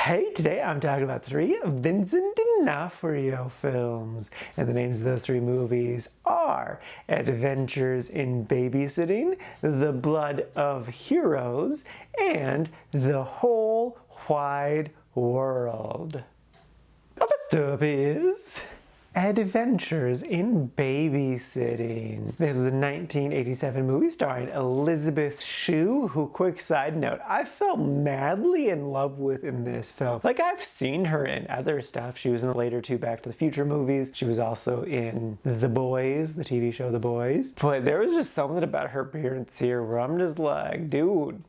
Hey, today I'm talking about 3 Vincent D'Onofrio films. And the names of those 3 movies are Adventures in Babysitting, The Blood of Heroes, and The Whole Wide World. Now, first up is Adventures in Babysitting. This is a 1987 movie starring Elizabeth Shue, who, quick side note, I fell madly in love with in this film. Like, I've seen her in other stuff. She was in the later 2 Back to the Future movies. She was also in The Boys, the TV show The Boys. But there was just something about her appearance here where I'm just like, dude,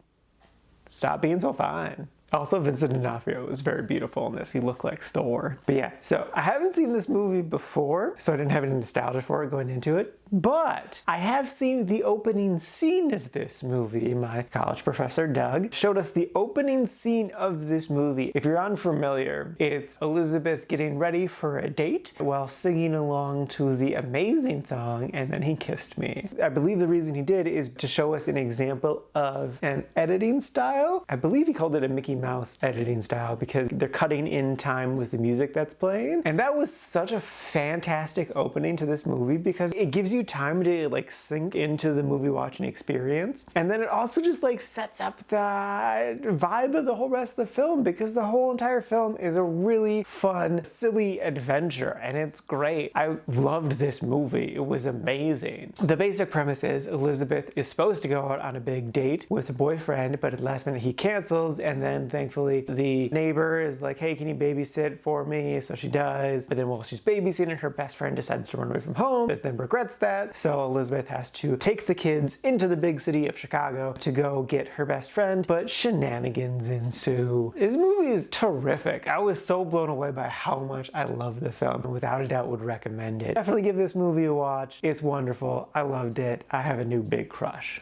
stop being so fine. Also, Vincent D'Onofrio was very beautiful in this. He looked like Thor. But yeah, so I haven't seen this movie before, so I didn't have any nostalgia for it going into it. But I have seen the opening scene of this movie. My college professor, Doug, showed us the opening scene of this movie. If you're unfamiliar, it's Elizabeth getting ready for a date while singing along to the amazing song, And Then He Kissed Me. I believe the reason he did is to show us an example of an editing style. I believe he called it a Mickey Mouse editing style because they're cutting in time with the music that's playing. And that was such a fantastic opening to this movie because it gives you time to like sink into the movie watching experience. And then it also just like sets up the vibe of the whole rest of the film because the whole entire film is a really fun, silly adventure and it's great. I loved this movie. It was amazing. The basic premise is Elizabeth is supposed to go out on a big date with a boyfriend, but at the last minute he cancels, and then thankfully the neighbor is like, hey, can you babysit for me? So she does. But then while she's babysitting, her best friend decides to run away from home, but then regrets that. So Elizabeth has to take the kids into the big city of Chicago to go get her best friend, but shenanigans ensue. This movie is terrific. I was so blown away by how much I love the film, and without a doubt would recommend it. Definitely give this movie a watch. It's wonderful. I loved it. I have a new big crush.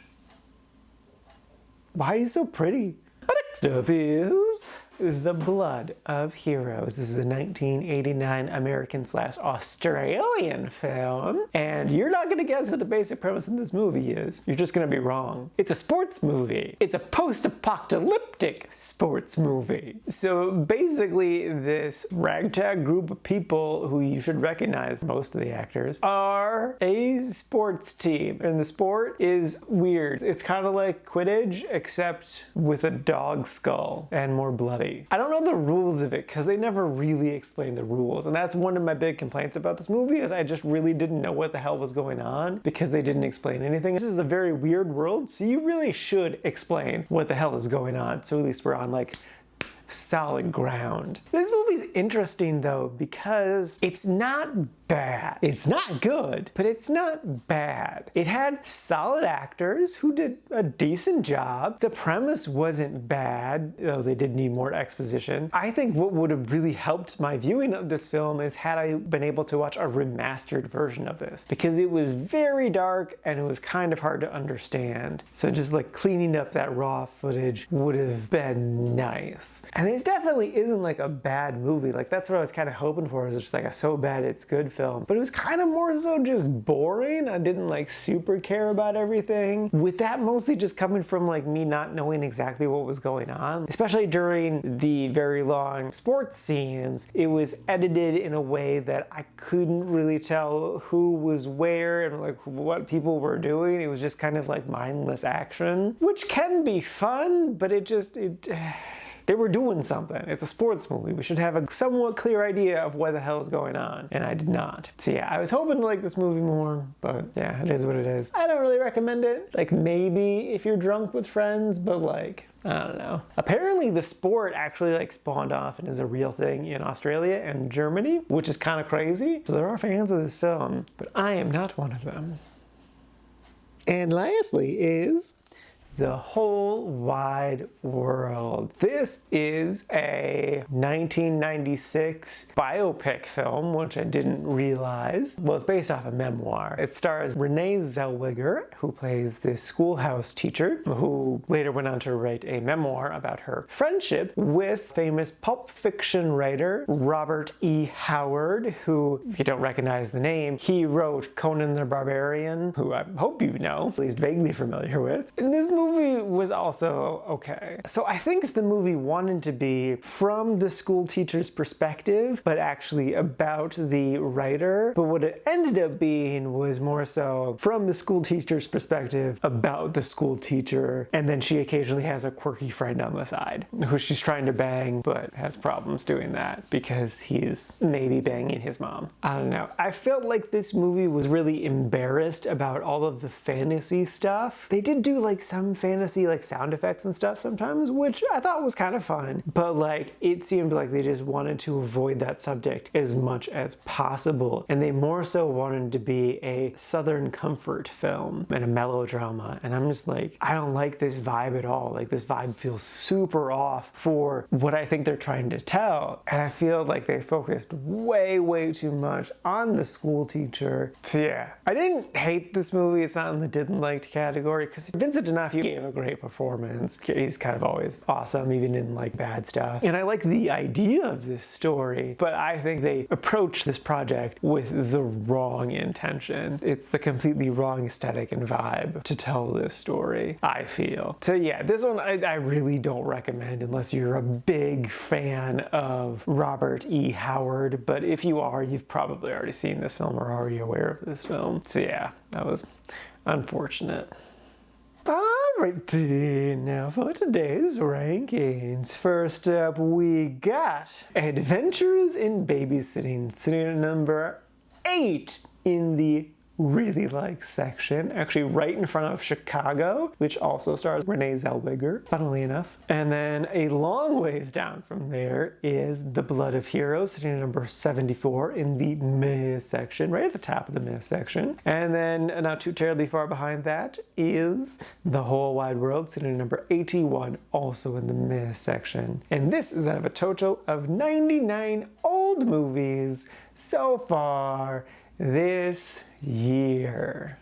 Why are you so pretty? Next up is The Blood of Heroes. This is a 1989 American/Australian film, and you're not gonna guess what the basic premise in this movie is. You're just gonna be wrong. It's a sports movie. It's a post-apocalyptic sports movie. So basically, this ragtag group of people who you should recognize, most of the actors, are a sports team, and the sport is weird. It's kind of like Quidditch, except with a dog skull and more bloody. I don't know the rules of it because they never really explain the rules, and that's one of my big complaints about this movie is I just really didn't know what the hell was going on because they didn't explain anything. This is a very weird world, so you really should explain what the hell is going on, so at least we're on like solid ground. This movie's interesting though because it's not bad. It's not good, but it's not bad. It had solid actors who did a decent job. The premise wasn't bad, though they did need more exposition. I think what would have really helped my viewing of this film is had I been able to watch a remastered version of this because it was very dark and it was kind of hard to understand. So just like cleaning up that raw footage would have been nice. And this definitely isn't like a bad movie. Like that's what I was kind of hoping for, is just like a so bad it's good film. But it was kind of more so just boring. I didn't like super care about everything. With that mostly just coming from like me not knowing exactly what was going on. Especially during the very long sports scenes, it was edited in a way that I couldn't really tell who was where and like what people were doing. It was just kind of like mindless action, which can be fun, but they were doing something. It's a sports movie. We should have a somewhat clear idea of what the hell is going on, and I did not. So yeah, I was hoping to like this movie more, but yeah, it is what it is. I don't really recommend it. Like maybe if you're drunk with friends, but like, I don't know. Apparently the sport actually like spawned off and is a real thing in Australia and Germany, which is kind of crazy. So there are fans of this film, but I am not one of them. And lastly is The Whole Wide World. This is a 1996 biopic film, which I didn't realize. Well, it's based off a memoir. It stars Renee Zellweger, who plays this schoolhouse teacher, who later went on to write a memoir about her friendship with famous Pulp Fiction writer Robert E. Howard, who, if you don't recognize the name, he wrote Conan the Barbarian, who I hope you know, at least vaguely familiar with. And this movie movie was also okay. So I think the movie wanted to be from the school teacher's perspective, but actually about the writer. But what it ended up being was more so from the school teacher's perspective about the school teacher, and then she occasionally has a quirky friend on the side who she's trying to bang, but has problems doing that because he's maybe banging his mom. I don't know. I felt like this movie was really embarrassed about all of the fantasy stuff. They did do like some fantasy like sound effects and stuff sometimes, which I thought was kind of fun, but like it seemed like they just wanted to avoid that subject as much as possible, and they more so wanted to be a Southern comfort film and a melodrama, and I'm just like, I don't like this vibe at all. Like, this vibe feels super off for what I think they're trying to tell, and I feel like they focused way too much on the school teacher. So yeah, I didn't hate this movie. It's not in the didn't liked category because Vincent D'Onofrio gave a great performance. He's kind of always awesome, even in like bad stuff. And I like the idea of this story, but I think they approached this project with the wrong intention. It's the completely wrong aesthetic and vibe to tell this story, I feel. So yeah, this one I really don't recommend unless you're a big fan of Robert E. Howard, but if you are, you've probably already seen this film or already aware of this film. So yeah, that was unfortunate. Alrighty, now for today's rankings. First up, we got Adventures in Babysitting, sitting at number 8 in the really like section, actually right in front of Chicago, which also stars Renee Zellweger, funnily enough. And then a long ways down from there is The Blood of Heroes, sitting at number 74 in the meh section, right at the top of the meh section. And then not too terribly far behind that is The Whole Wide World, sitting at number 81, also in the meh section. And this is out of a total of 99 old movies so far this year.